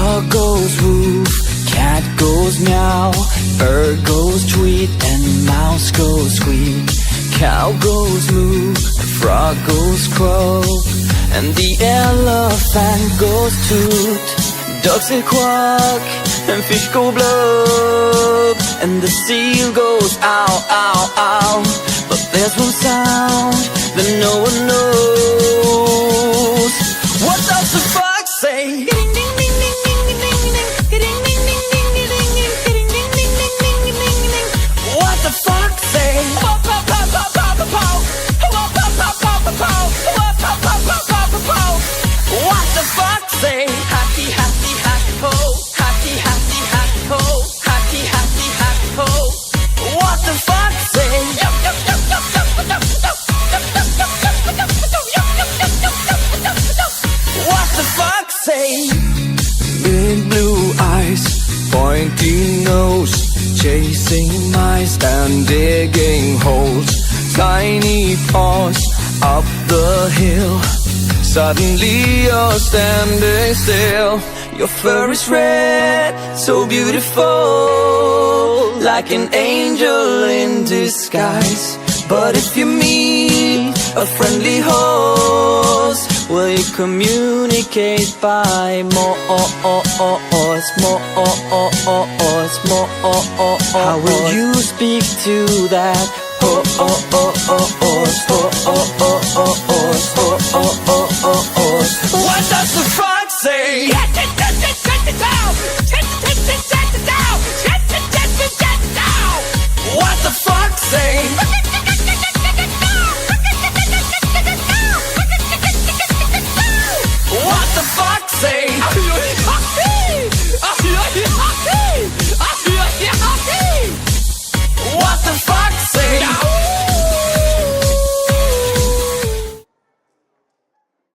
Dog goes woof, cat goes meow, bird goes tweet, and mouse goes squeak. Cow goes moo, the frog goes croak, and the elephant goes toot. Ducks say quack, and fish go blub, and the seal goes ow, ow, ow. But there's one sound that no one knows. What does the fox say? What the fox say? What the fox say? Happy, happy, happy ho. Happy, happy, happy ho. Happy, happy, happy ho. What the fox say? What the fox say? Big blue eyes, pointy nose, chasing mice and digging holes. Tiny paws up the hill. Suddenly you're standing still. Your fur is red, so beautiful, like an angel in disguise. But if you meet a friendly host, will you communicate by more? How will you speak to that horse? What does the fox say? What the fox say? What the fox